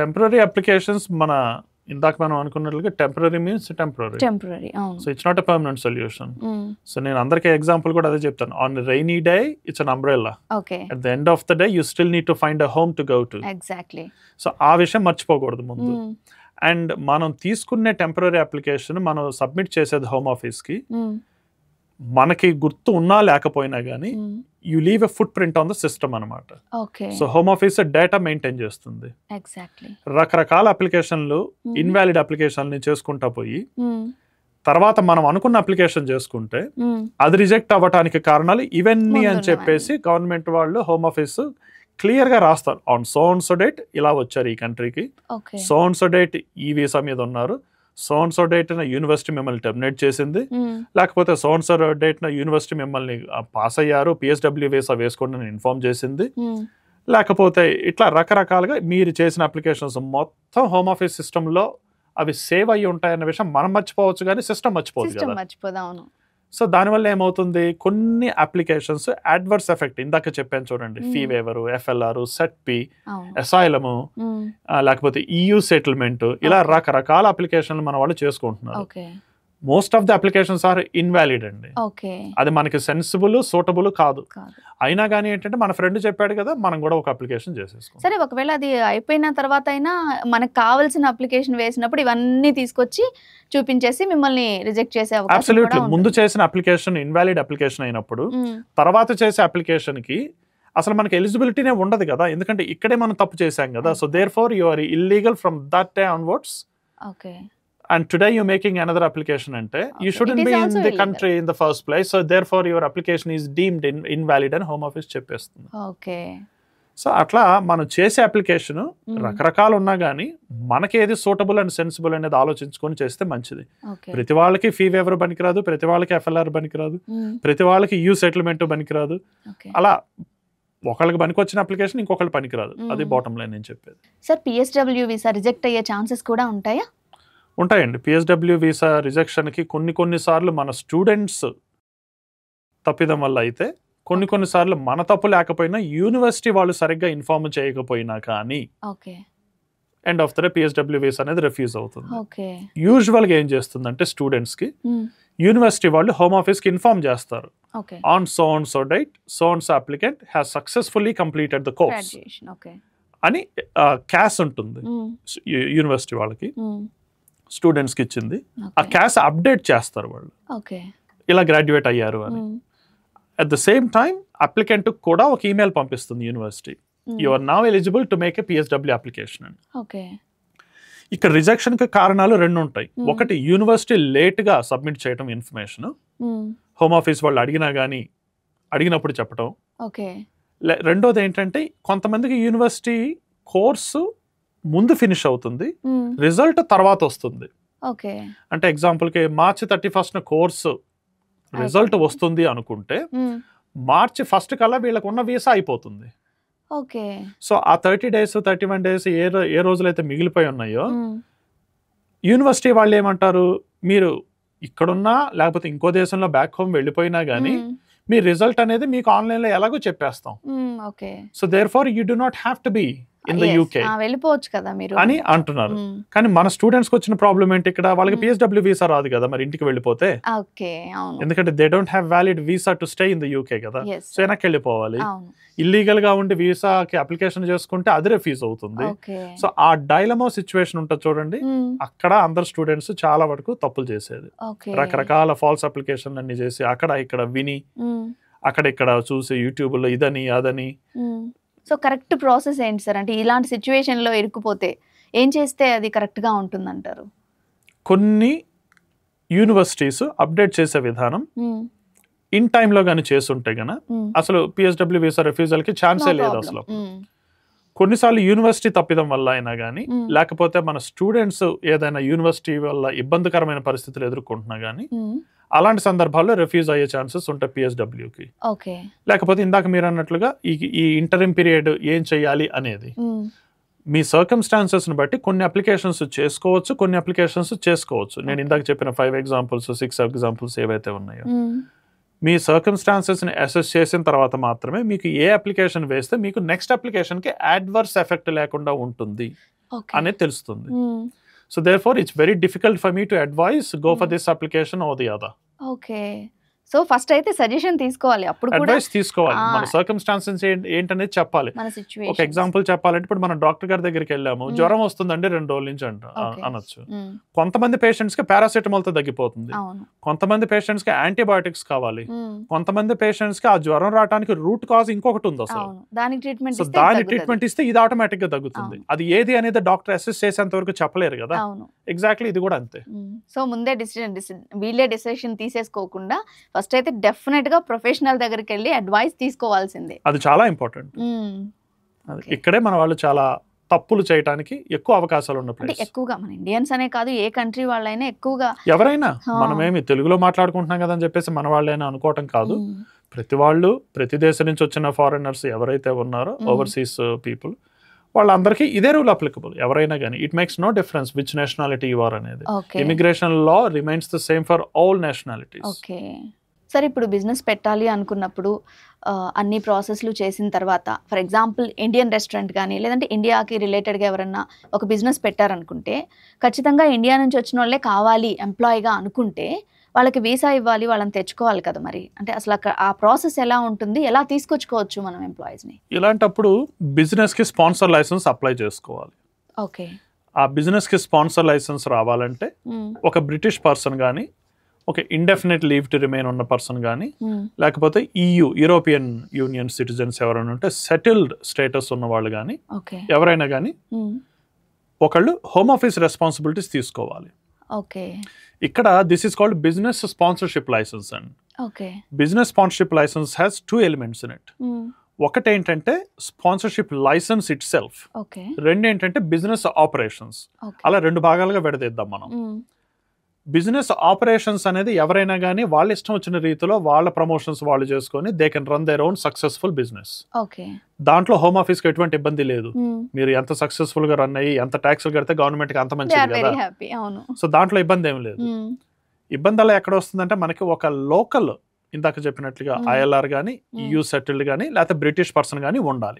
టెంపరరీ అప్లికేషన్స్ మన ఇందాక మనం అనుకున్నట్లుగా temporary means temporary. So it's not a permanent solution. So నేను అందరికీ ఎగ్జాంపుల్ కూడా అదే చెప్తాను. On rainy day it's an umbrella. At the end of the day you still need to find a home to go to. So ఆ విషయం మర్చిపోకూడదు ముందు. అండ్ మనం తీసుకునే టెంపరరీ అప్లికేషన్ మనం సబ్మిట్ చేసేది హోమ్ ఆఫీస్కి, మనకి గుర్తు ఉన్నా లేకపోయినా కానీ you leave a foot print on the system అనమాట. So home office data maintain చేస్తుంది. రకరకాల అప్లికేషన్లు, ఇన్వాలిడ్ అప్లికేషన్లు చేసుకుంటా పోయి తర్వాత మనం అనుకున్న అప్లికేషన్ చేసుకుంటే అది రిజెక్ట్ అవ్వటానికి కారణాలు ఇవన్నీ అని చెప్పేసి గవర్నమెంట్ వాళ్ళు హోమ్ ఆఫీస్ క్లియర్ గా రాస్తారు. On so and so date ఇలా వచ్చారు ఈ కంట్రీకి, సో అండ్ సో డేట్ ఈ వీసా మీద ఉన్నారు, so and so date university మిమ్మల్ని టెర్మినేట్ చేసింది, లేకపోతే so and so date university మిమ్మల్ని పాస్ అయ్యారు, పిఎస్డబ్ల్యూ వీసా వేసుకోండి ఇన్ఫార్మ్ చేసింది, లేకపోతే ఇట్లా రకరకాలుగా మీరు చేసిన అప్లికేషన్స్ మొత్తం హోమ్ ఆఫీస్ సిస్టంలో అవి సేవ్ అయ్యి ఉంటాయన్న విషయం మనం మర్చిపోవచ్చు కానీ సిస్టమ్ మర్చిపోదు కదా. సో దానివల్ల ఏమవుతుంది, కొన్ని అప్లికేషన్స్ అడ్వర్స్ ఎఫెక్ట్, ఇందాక చెప్పాను చూడండి, ఫీ వేవరు, ఎఫ్ఎల్ఆర్, సెట్పి, అసైలము, లేకపోతే EU సెటిల్మెంట్, ఇలా రకరకాల అప్లికేషన్లు మన వాళ్ళు చేసుకుంటున్నారు. Most of the applications are invalid అండి. ఓకే. అది మనకి సెన్సిబుల్ సూటబుల్ కాదు. కాదు. అయినా కానీ ఏంటంటే మన ఫ్రెండ్ చెప్పాడు కదా, మనం కూడా ఒక అప్లికేషన్ చేసేసుకోం. సరే ఒకవేళ అది అయిపోయిన తర్వాత అయినా మనకు కావాల్సిన అప్లికేషన్ వేసినప్పుడు ఇవన్నీ తీసుకొచ్చి చూపించేసి మిమ్మల్ని రిజెక్ట్ చేసే అవకాశం అబ్సల్యూట్లీ. కూడా ముందు ఉంటుంది. చేసిన అప్లికేషన్ ఇన్వాలిడ్ అప్లికేషన్ అయినప్పుడు తర్వాత చేసే అప్లికేషన్ కి అసలు మనకి ఎలిజిబిలిటీనే ఉండదు కదా, ఎందుకంటే ఇక్కడే మనం తప్పు చేశాం కదా. So therefore you are illegal from that day onwards. Okay. And today you're making another application ante you shouldn't It is be in also the illegal. country in the first place, so therefore your application is deemed invalid and home office చెప్పేస్తుంది. ఓకే. సో అట్లా మనం చేసే అప్లికేషన్ రకరకాలు ఉన్నా కానీ మనకి ఏది సూటబుల్ అండ్ సెన్సిబుల్ అనేది ఆలోచించుకొని చేస్తే మంచిది. ఓకే. ప్రతి వాళ్ళకి ఫీ వేవర్ పనికిరాదు, ప్రతి వాళ్ళకి ఎఫ్ఎల్ఆర్ పనికిరాదు, ప్రతి వాళ్ళకి యూ సెటిల్మెంట్ పనికిరాదు. ఓకే. అలా ఒకళ్ళకి పనికొచ్చిన అప్లికేషన్ ఇంకొకళ్ళు పనికిరాదు. అది బాటమ్ లైన్ నేను చెప్పేది. సార్ పిఎస్డబ్ల్యూ వీసా రిజెక్ట్ అయ్యే ఛాన్సెస్ కూడా ఉంటాయా? ఉంటాయండి. పిఎస్డబ్ల్యూ వీసా రిజెక్షన్కి కొన్నిసార్లు మన స్టూడెంట్స్ తప్పిదం వల్ల అయితే, కొన్నిసార్లు మన తప్పు లేకపోయినా యూనివర్సిటీ వాళ్ళు సరిగ్గా ఇన్ఫార్మ్ చేయకపోయినా కానీ okay. End of the day PSW visa అనేది రిఫ్యూజ్ అవుతుంది. ఓకే. యూజువల్గా ఏం చేస్తుందంటే స్టూడెంట్స్కి యూనివర్సిటీ వాళ్ళు హోమ్ ఆఫీస్కి ఇన్ఫార్మ్ చేస్తారు. Okay. On so and so date so and so applicant has successfully completed the course graduation. Okay. అని క్యాస్ ఉంటుంది యూనివర్సిటీ వాళ్ళకి, స్టూడెంట్స్కి ఇచ్చింది. ఆ క్యాస్ అప్డేట్ చేస్తారు వాళ్ళు, ఓకే, ఇలా గ్రాడ్యుయేట్ అయ్యారు అని. At the same time applicant కూడా ఒక ఈమెయిల్ పంపిస్తుంది university, you are now eligible to make a PSW application అని. ఓకే. ఇక్కడ రిజెక్షన్ కి కారణాలు రెండు ఉంటాయి. ఒకటి యూనివర్సిటీ లేట్ గా సబ్మిట్ చేయడం ఇన్ఫర్మేషన్, హోమ్ ఆఫీస్ వాళ్ళు అడిగినా కానీ అడిగినప్పుడు చెప్పడం. ఓకే. రెండోది ఏంటంటే కొంతమందికి యూనివర్సిటీ కోర్సు ముందు ఫినిష్ అవుతుంది, రిజల్ట్ తర్వాత వస్తుంది. ఓకే. అంటే ఎగ్జాంపుల్కి మార్చి 31st కోర్సు రిజల్ట్ వస్తుంది అనుకుంటే మార్చి 1 కల్లా వీళ్ళకు ఉన్న వీసా అయిపోతుంది. ఓకే. సో ఆ 30 days 31 days ఏ రోజులైతే మిగిలిపోయి ఉన్నాయో యూనివర్సిటీ వాళ్ళు ఏమంటారు, మీరు ఇక్కడున్నా లేకపోతే ఇంకో దేశంలో బ్యాక్ హోమ్ వెళ్ళిపోయినా కానీ మీ రిజల్ట్ అనేది మీకు ఆన్లైన్లో ఎలాగో చెప్పేస్తాం. Okay. So there for you do not have to be in the UK వెళ్ళిపోవచ్చు కదా మీరు అని అంటున్నారు. కానీ మన స్టూడెంట్స్ కి వచ్చిన ప్రాబ్లం ఏంటి, ఇక్కడ వాళ్ళకి పిఎస్డబ్ల్యూ వీసా రాదు కదా మరి ఇంటికి వెళ్ళిపోతే. ఓకే. అవును. ఎందుకంటే they don't have valid visa to stay in the UK కదా. సో వెనక్కి వెళ్ళిపోవాలి. ఇల్లీగల్ గా ఉండి వీసాకి అప్లికేషన్ చేసుకుంటే అది రిఫ్యూజ్ అవుతుంది. సో ఆ డైలమో సిచ్యువేషన్ ఉంటుంది చూడండి, అక్కడ అందరు స్టూడెంట్స్ చాలా వరకు తప్పులు చేసేది. రకరకాల ఫాల్స్ అప్లికేషన్ అన్ని చేసి అక్కడ ఇక్కడ విని అక్కడ ఇక్కడ చూసి యూట్యూబ్ లో ఇదని అదని. సో కరెక్ట్ ప్రాసెస్ ఏంటి సార్, అంటే ఇలాంటి సిచ్యువేషన్ లో ఇరుక్కుపోతే ఏం చేస్తే అది కరెక్ట్ గా ఉంటుంది అంటారు? కొన్ని యూనివర్సిటీస్ అప్డేట్ చేసే విధానం ఇన్ టైంలో కానీ చేస్తుంటే గన అసలు పిఎస్డబ్ల్యూ వీసా రిఫ్యూజల్ కి ఛాన్సే లేదు అసలు. కొన్నిసార్లు యూనివర్సిటీ తప్పిదం వల్ల అయినా కానీ లేకపోతే మన స్టూడెంట్స్ ఏదైనా యూనివర్సిటీ వల్ల ఇబ్బందికరమైన పరిస్థితులు ఎదుర్కొంటున్నా కానీ అలాంటి సందర్భాల్లో రిఫ్యూజ్ అయ్యే ఛాన్సెస్ ఉంటాయి పిఎస్డబ్ల్యూకి. లేకపోతే ఇందాక మీరు అన్నట్లుగా ఈ ఇంటరిమ్ పీరియడ్ ఏం చెయ్యాలి అనేది మీ సర్కమ్స్టాన్సెస్ ని బట్టి కొన్ని అప్లికేషన్స్ చేసుకోవచ్చు, కొన్ని అప్లికేషన్స్ చేసుకోవచ్చు. నేను ఇందాక చెప్పిన 5 examples 6 examples ఏవైతే ఉన్నాయో మీ సర్కమ్స్టాన్సెస్ ని అసెస్ చేసిన తర్వాత మాత్రమే మీకు ఏ అప్లికేషన్ వేస్తే మీకు నెక్స్ట్ అప్లికేషన్ కి అడ్వర్స్ ఎఫెక్ట్ లేకుండా ఉంటుంది అనేది తెలుస్తుంది. So therefore it's very difficult for me to advise go for this application or the other. Okay. So first అయితే సజెషన్ తీసుకోవాలి, అప్పుడు కూడా అడ్వైస్ తీసుకోవాలి. మన సర్కమ్స్టాన్సెస్ ఏంటనేది చెప్పాలి. ఒక ఎగ్జాంపుల్ చెప్పాలంటే ఇప్పుడు మనం డాక్టర్ గారి దగ్గరికి వెళ్ళాము, జ్వరం వస్తుందండి 2 రోజుల నుంచి అనొచ్చు. కొంతమంది పేషెంట్స్ కి పారాసెటమాల్ తో తగ్గిపోతుంది, కొంతమంది పేషెంట్స్ కి యాంటీబయాటిక్స్ కావాలి, కొంతమంది పేషెంట్స్ కి ఆ జ్వరం రావడానికి రూట్ కాజ్ ఇంకొకటి ఉంది అసలు, దాని ట్రీట్మెంట్ ఇస్తే ఇది ఆటోమేటిక్ గా తగ్గుతుంది. అది ఏది అనేది డాక్టర్ అసెస్ చేసేంత వరకు చెప్పలేరు కదా. ఎగ్జాక్ట్లీ ఇది కూడా అంతే. సో ముందే వీళ్ళే డిసిషన్ తీసేసుకోకుండా ఫస్ట్ అయితే డెఫినెట్ గా ప్రొఫెషనల్ దగ్గరికి వెళ్ళి అడ్వైస్ తీసుకోవాల్సిందే, అది చాలా ఇంపార్టెంట్. ఇక్కడే మన వాళ్ళు చాలా తప్పులు చేయడానికి ఎక్కువ అవకాశాలు ఉన్న ప్లేస్. ఎక్కువగా మన ఇండియన్స్ అనే కాదు, ఏ కంట్రీ వాళ్ళైనా ఎక్కువగా ఎవరైనా, మనమేమి తెలుగులో మాట్లాడుకుంటున్నాం కదా అని చెప్పేసి మన వాళ్ళైనా అనుకోవటం కాదు. ప్రతి వాళ్ళు, ప్రతి దేశం నుంచి వచ్చిన ఫారినర్స్ ఎవరైతే ఉన్నారో ఓవర్సీస్ పీపుల్, వాళ్ళందరికీ ఇదే రూల్ అప్లికబుల్. ఎవరైనా కానీ it makes no difference which nationality you are అనేది. Immigration law remains the same for all nationalities. Okay. సరే ఇప్పుడు బిజినెస్ పెట్టాలి అనుకున్నప్పుడు అన్ని ప్రాసెస్లు చేసిన తర్వాత ఫర్ ఎగ్జాంపుల్ ఇండియన్ రెస్టారెంట్ కానీ లేదంటే ఇండియాకి రిలేటెడ్గా ఎవరన్నా ఒక బిజినెస్ పెట్టారనుకుంటే ఖచ్చితంగా ఇండియా నుంచి వచ్చిన వాళ్ళే కావాలి ఎంప్లాయీగా అనుకుంటే వాళ్ళకి వీసా ఇవ్వాలి, వాళ్ళని తెచ్చుకోవాలి కదా మరి. అంటే అసలు అక్కడ ఆ ప్రాసెస్ ఎలా ఉంటుంది, ఎలా తీసుకొచ్చుకోవచ్చు మనం ఎంప్లాయీస్ని? ఇలాంటప్పుడు బిజినెస్కి స్పాన్సర్ లైసెన్స్ అప్లై చేసుకోవాలి. ఓకే. ఆ బిజినెస్కి స్పాన్సర్ లైసెన్స్ రావాలంటే ఒక బ్రిటిష్ పర్సన్ కానీ, ఒక ఇండెఫినెట్ లీవ్ టు రిమైన్ ఉన్న పర్సన్ కానీ, లేకపోతే యూరోపియన్ యూనియన్ సిటిజన్స్ ఎవరైనా ఉంటే సెటిల్డ్ స్టేటస్ ఉన్న వాళ్ళు కానీ, ఎవరైనా కానీ ఒకళ్ళు హోమ్ ఆఫీస్ రెస్పాన్సిబిలిటీస్ తీసుకోవాలి. ఓకే. ఇక్కడ this is called business sponsorship licence and business sponsorship licence has 2 elements in it. ఒకటి ఏంటంటే స్పాన్సర్షిప్ లైసెన్స్ ఇట్ సెల్ఫ్, రెండు ఏంటంటే బిజినెస్ ఆపరేషన్స్. అలా 2 భాగాలుగా విడదీద్దాం మనం. బిజినెస్ ఆపరేషన్స్ అనేది ఎవరైనా కానీ వాళ్ళ ఇష్టం వచ్చిన రీతిలో వాళ్ళ ప్రమోషన్స్ వాళ్ళు చేసుకొని they can run their own successful business. దాంట్లో హోమ్ ఆఫీస్ కి ఎటువంటి ఇబ్బంది లేదు. మీరు ఎంత సక్సెస్ఫుల్ గా రన్ అయ్యి ఎంత ట్యాక్స్లు కడితే గవర్నమెంట్ కి అంత మంచిది కదా. సో దాంట్లో ఇబ్బంది ఏమి లేదు. ఇబ్బంది అలా ఎక్కడ వస్తుందంటే మనకి ఒక లోకల్ ఇందాక చెప్పినట్లుగా ఐఎల్ఆర్ కానీ, EU సెటిల్డ్ కానీ, లేకపోతే బ్రిటిష్ పర్సన్ కానీ ఉండాలి.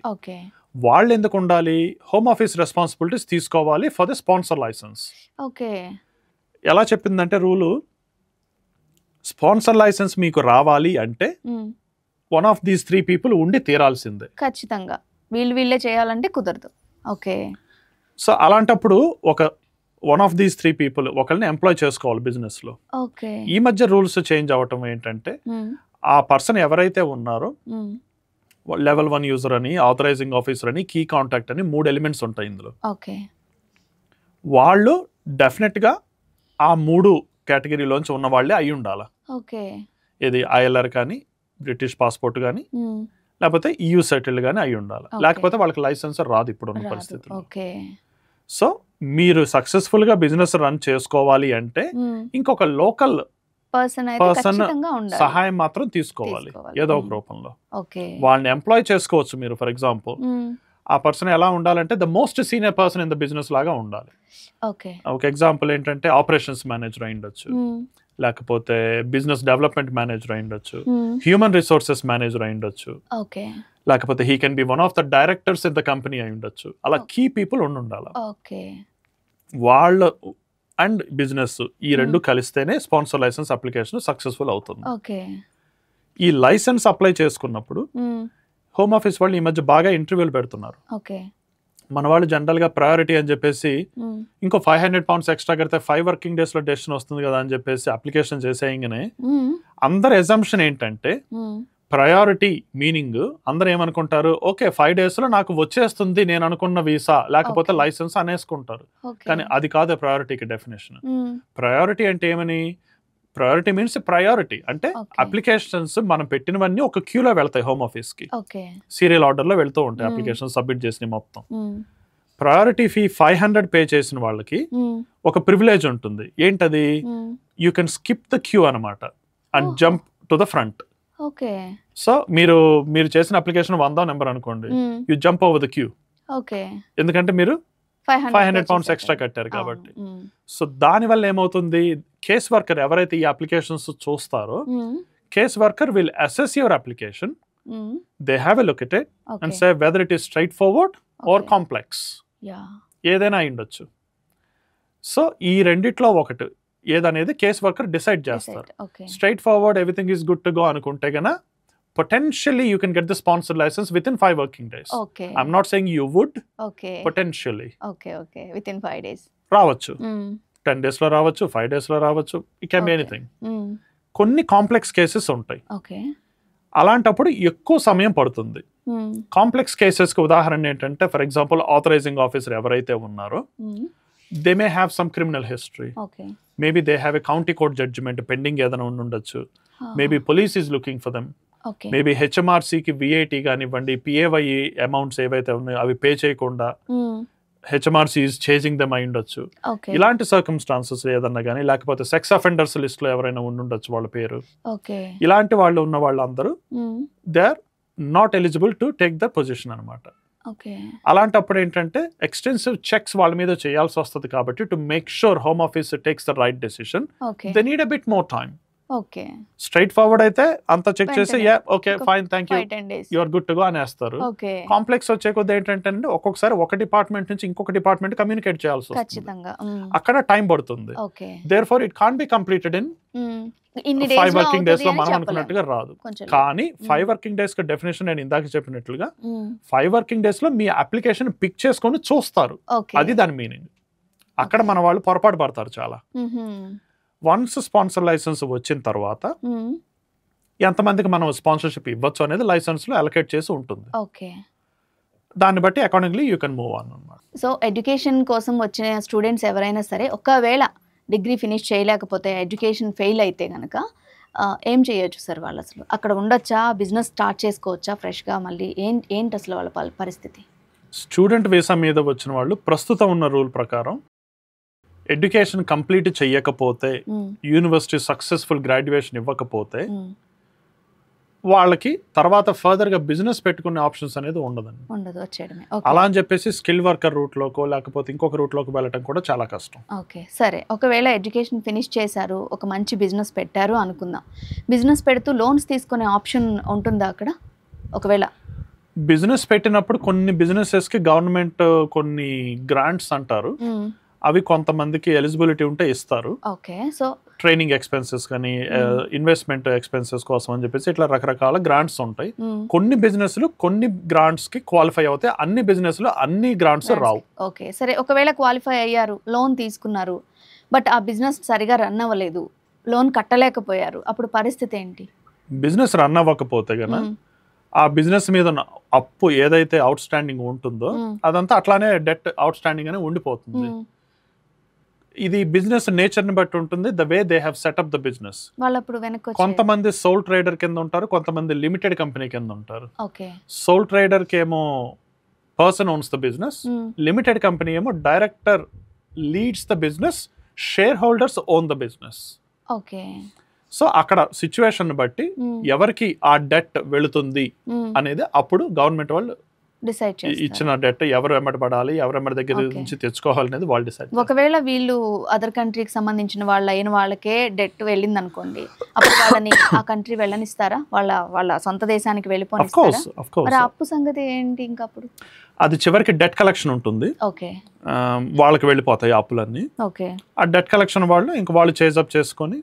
వాళ్ళు ఎందుకు ఉండాలి? హోమ్ ఆఫీస్ రెస్పాన్సిబిలిటీస్ తీసుకోవాలి ఫర్ ద స్పాన్సర్ లైసెన్స్. ఎలా చెప్పిందంటే రూలు, స్పాన్సర్ లైసెన్స్ మీకు రావాలి అంటే వన్ ఆఫ్ దీస్ 3 people ఉండి తీరాల్సిందే. ఖచ్చితంగా వీళ్ళే చేయాలంటే కుదరదు. ఓకే. సో అలాంటప్పుడు ఒక వన్ ఆఫ్ దీస్ 3 people ఒకరిని ఎంప్లాయ్ చేసుకోవాలి బిజినెస్ లో. ఓకే. ఈ మధ్య రూల్స్ చేంజ్ అవటం ఏంటంటే ఆ పర్సన్ ఎవరైతే ఉన్నారో లెవెల్ 1 యూజర్ అని, ఆథరైజింగ్ ఆఫీసర్ అని, కీ కాంటాక్ట్ అని 3 elements ఉంటాయి ఇందులో. ఓకే. వాళ్ళు డెఫినెట్ గా ఆ 3 కేటగిరీలోంచి ఉన్న వాళ్ళే అయి ఉండాలి. ఓకే. ఇది ఐఎల్ఆర్ కానీ, బ్రిటిష్ పాస్పోర్ట్ కానీ, లేకపోతే EU సెటిల్డ్ కానీ అయి ఉండాలి. లేకపోతే వాళ్ళకి లైసెన్స్ రాదు ఇప్పుడున్న పరిస్థితుల్లో. సో మీరు సక్సెస్ఫుల్ గా బిజినెస్ రన్ చేసుకోవాలి అంటే ఇంకొక లోకల్ పర్సన్ సహాయం మాత్రం తీసుకోవాలి ఏదో ఒక రూపంలో. వాళ్ళని ఎంప్లాయ్ చేసుకోవచ్చు మీరు. ఫర్ ఎగ్జాంపుల్ ఆ పర్సన్ ఎలా ఉండాలంటే the most senior person in the business లాగా ఉండాలి. ఒక ఎగ్జాంపుల్ ఏంటంటే ఆపరేషన్స్ మేనేజర్ అయి ఉండొచ్చు, లేకపోతే బిజినెస్ డెవలప్మెంట్ మేనేజర్ అయి ఉండొచ్చు, హ్యూమన్ రిసోర్సెస్ మేనేజర్ అయి ఉండొచ్చు, లేకపోతే he can be one of the directors in the company అయి ఉండొచ్చు. అలా కీ పీపుల్ ఉండాలి. వాళ్ళ అండ్ బిజినెస్ ఈ 2 కలిస్తేనే స్పాన్సర్ లైసెన్స్ అప్లికేషన్ సక్సెస్ఫుల్ అవుతుంది. ఈ లైసెన్స్ అప్లై చేసుకున్నప్పుడు హోమ్ ఆఫీస్ వాళ్ళు ఈ మధ్య బాగా ఇంటర్వ్యూలు పెడుతున్నారు. మన వాళ్ళు జనరల్ గా ప్రయారిటీ అని చెప్పేసి ఇంకో £500 ఎక్స్ట్రా కడితే 5 working days లో డెసిషన్ వస్తుంది కదా అని చెప్పేసి అప్లికేషన్ చేసేయంగానే అందరు ఎజంప్షన్ ఏంటంటే ప్రయారిటీ మీనింగ్ అందరు ఏమనుకుంటారు, ఓకే 5 days లో నాకు వచ్చేస్తుంది నేను అనుకున్న వీసా లేకపోతే లైసెన్స్ అనేసుకుంటారు. కానీ అది కాదు ప్రయారిటీకి డెఫినేషన్. ప్రయారిటీ అంటే ఏమని? ప్రయారిటీ మీన్స్ ప్రయారిటీ అంటే అప్లికేషన్స్ మనం పెట్టినవన్నీ ఒక క్యూలో వెళ్తాయి హోమ్ ఆఫీస్ కి, సీరియల్ ఆర్డర్ లో వెళ్తూ ఉంటాయి అప్లికేషన్ సబ్మిట్ చేసిన మొత్తం. ప్రయారిటీ ఫీ 500 పే చేసిన వాళ్ళకి ఒక ప్రివిలేజ్ ఉంటుంది. ఏంటది? You can skip the queue అనమాట and jump to the front. So మీరు చేసిన అప్లికేషన్ 100 నెంబర్ అనుకోండి, you jump over the queue. ఎందుకంటే మీరు £500 ఎక్స్ట్రా కట్టారు కాబట్టి. సో దాని వల్ల ఏమవుతుంది, కేస్ వర్కర్ ఎవరైతే ఈ అప్లికేషన్స్ చూస్తారో case worker will assess your application, they have a look at it and say whether it is straight forward are complex, ఏదైనా అయి ఉండొచ్చు. సో ఈ రెండిట్లో ఒకటి ఏదనేది కేస్ వర్కర్ డిసైడ్ చేస్తారు. Straight forward everything is good to go అనుకుంటే గన potentially you can get the sponsor license within 5 working days. I'm not saying you would. Potentially. Within 5 days. రావచ్చు, 10 days లో రావచ్చు, 5 days లో రావచ్చు. It can be anything. కొన్ని కాంప్లెక్స్ కేసెస్ ఉంటాయి. అలాంటప్పుడు ఎక్కువ సమయం పడుతుంది. కాంప్లెక్స్ కేసెస్ కి ఉదాహరణ ఏంటంటే ఫర్ ఎగ్జాంపుల్ ఆథరైజింగ్ ఆఫీసర్ ఎవరైతే ఉన్నారో they may have some criminal history. Maybe they have a county court judgment pending ఏదైనా ఉండొచ్చు. Maybe police is looking for them. Maybe హెచ్ఎంఆర్సీకి విఐటీ కానివ్వండి, పిఏవై అమౌంట్స్ ఏవైతే ఉన్నాయో అవి పే చేయకుండా హెచ్ఎంఆర్సీ ఈజ్ చేజింగ్ దెమ్ అయి ఉండొచ్చు. ఇలాంటి సర్కమ్స్టాన్సెస్ ఏదన్నా కానీ, లేకపోతే సెక్స్ అఫెండర్స్ లిస్ట్ లో ఎవరైనా ఉండొచ్చు వాళ్ళ పేరు. ఇలాంటి వాళ్ళు ఉన్న వాళ్ళందరూ they are not eligible to take the position అనమాట. అలాంటప్పుడు ఏంటంటే ఎక్స్టెన్సివ్ చెక్స్ వాళ్ళ మీద చేయాల్సి వస్తుంది. కాబట్టి to make sure home office takes the right decision they need a bit more time. Okay. Straight forward అయితే అంత చెక్ చేసి వెంటనే. యా ఓకే ఒక fine thank you 5-10 days. You are good to go అనేస్తారు. ఓకే. కాంప్లెక్స్ వచ్చే కొద్ది ఏంటంటే అండి ఒక్కొక్కసారి ఒక డిపార్ట్మెంట్ నుంచి ఇంకొక డిపార్ట్మెంట్ కమ్యూనికేట్ చేయాల్సి వస్తుంది. ఖచ్చితంగా. అక్కడ టైం పడుతుంది. Okay. Therefore it can be completed in ఇన్ని 5 డేస్ వర్కింగ్ డేస్ లో మనం అనుకున్నట్టుగా రాదు. కొంచెం కానీ 5 వర్కింగ్ డేస్ కి డెఫినేషన్ నేను ఇందాక చెప్పినట్లుగా 5 వర్కింగ్ డేస్ లో మీ అప్లికేషన్ పిక్ చేసుకొని చూస్తారు. ఓకే. అది దాని మీనింగ్. అక్కడ మన వాళ్ళు పొరపాటు పడతారు చాలా. వన్స్ స్పాన్సర్ లైసెన్స్ వచ్చిన తర్వాత ఎంతమందికి మనం స్పాన్సర్షిప్ ఇవ్వచ్చు అనేది లైసెన్స్ లో అలొకేట్ చేసి ఉంటుంది. ఓకే. దాన్ని బట్టి accordingly you can move on అన్నమాట. సో ఎడ్యుకేషన్ కోసం వచ్చిన స్టూడెంట్స్ ఎవరైనా సరే ఒకవేళ డిగ్రీ ఫినిష్ చేయలేకపోతే ఎడ్యుకేషన్ ఫెయిల్ అయితే కనుక ఏం చేయొచ్చు సార్ వాళ్ళు? అసలు అక్కడ ఉండొచ్చా, బిజినెస్ స్టార్ట్ చేసుకోవచ్చా ఫ్రెష్గా మళ్ళీ? ఏంటి అసలు వాళ్ళ పరిస్థితి? స్టూడెంట్ వీసా మీద వచ్చిన వాళ్ళు ప్రస్తుతం ఉన్న రూల్ ప్రకారం ఎడ్యుకేషన్ కంప్లీట్ చెయ్యకపోతే, యూనివర్సిటీ సక్సెస్ఫుల్ గ్రాడ్యుయేషన్ ఇవ్వకపోతే వాళ్ళకి తర్వాత ఫర్దర్ గా బిజినెస్ పెట్టుకునే ఆప్షన్స్ అనేది ఉండదండి. ఉండదు, వచ్చేయడమే. అలా అని చెప్పేసి స్కిల్ వర్కర్ రూట్ లోకో లేకపోతే ఇంకొక రూట్ లోకి వెళ్ళటం కూడా చాలా కష్టం. ఓకే, సరే. ఒకవేళ ఎడ్యుకేషన్ ఫినిష్ చేశారు, ఒక మంచి బిజినెస్ పెట్టారు అనుకుందాం. బిజినెస్ పెడుతూ లోన్స్ తీసుకునే ఆప్షన్ ఉంటుందా అక్కడ? ఒకవేళ బిజినెస్ పెట్టినప్పుడు కొన్ని బిజినెసెస్ కి గవర్నమెంట్ కొన్ని గ్రాంట్స్ అంటారు, అవి కొంతమందికి ఎలిజిబిలిటీ ఉంటే ఇస్తారు. ఓకే. సో ట్రైనింగ్ ఎక్స్పెన్సెస్ కానీ ఇన్వెస్ట్మెంట్ ఎక్స్పెన్సెస్ కోసం అని చెప్పేసి ఇట్లా రకరకాల గ్రాంట్స్ ఉంటాయి. కొన్ని బిజినెస్లు కొన్ని గ్రాంట్స్ కి క్వాలిఫై అవుతాయి, అన్ని బిజినెస్లు అన్ని గ్రాంట్స్ రావు. ఓకే, సరే. ఒకవేళ క్వాలిఫై అయ్యారు, లోన్ తీసుకున్నారు, బట్ ఆ బిజినెస్ సరిగా రన్ అవ్వలేదు, లోన్ కట్టలేకపోయారు, అప్పుడు పరిస్థితి ఏంటి? బిజినెస్ రన్ అవ్వకపోతే గన ఆ బిజినెస్ మీద ఉన్న అప్పు ఏదైతే అవుట్ స్టాండింగ్ ఉంటుందో అదంతా అట్లానే డెట్ అవుట్ స్టాండింగ్ అనే ఉండిపోతుంది. ఇది బిజినెస్ నేచర్ ని బట్టి ఉంటుంది, the way they have set up the business. వాళ్ళప్పుడు వెనక్కి కొంతమంది సోల్ ట్రేడర్ కింద ఉంటారు, కొంతమంది లిమిటెడ్ కంపెనీ కింద ఉంటారు. ఓకే. సోల్ ట్రేడర్ కి ఏమో person owns the business, limited company ఏమో director leads the business, share holders own the business. Okay. So అక్కడ సిచ్యువేషన్ బట్టి ఎవరికి ఆ డెట్ వెళుతుంది అనేది అప్పుడు గవర్నమెంట్ వాళ్ళు డిసైడ్ చేస్తారు. ఇచ్చిన డెట్ ఎవరు వెంబడి పడాలి, ఎవరు వెంబడి దగ్గర నుంచి తెచ్చుకోవాలి అనేది వాళ్ళు డిసైడ్. ఒకవేళ వీళ్ళు అదర్ కంట్రీకి సంబంధించిన వాళ్ళు అయిన వాళ్ళకే డెట్ వెళ్ళింది అనుకోండి, అప్పుడు వాళ్ళని ఆ కంట్రీ వెళ్ళనిస్తారా? వాళ్ళ సొంత దేశానికి వెళ్ళిపోనిస్తారా? మరి అప్పు సంగతి ఏంటి? ఇంకా అప్పుడు అది చివరికి డెట్ కలెక్షన్ ఉంటుంది. ఓకే. వాళ్ళకి వెళ్ళిపోతాయి అప్పులన్నీ. ఓకే. ఆ డెట్ కలెక్షన్ వాళ్ళు ఇంకా వాళ్ళు చేజ్ అప్ చేసుకొని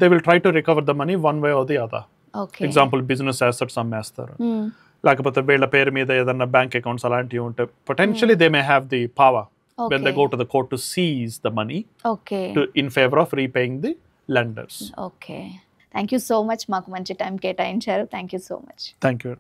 they will try to recover the money one way or the other. Example business assets అమ్మేస్తారు, లేకపోతే వీళ్ళ పేరు మీద ఏదైనా బ్యాంక్ అకౌంట్స్ అలాంటివి ఉంటే potentially they may have the power when they go to the court to seize the money in favor of repaying the lenders. Okay, thank you so much. మాకు మంచి టైం కేటాయించారు. Thank you so much. Thank you.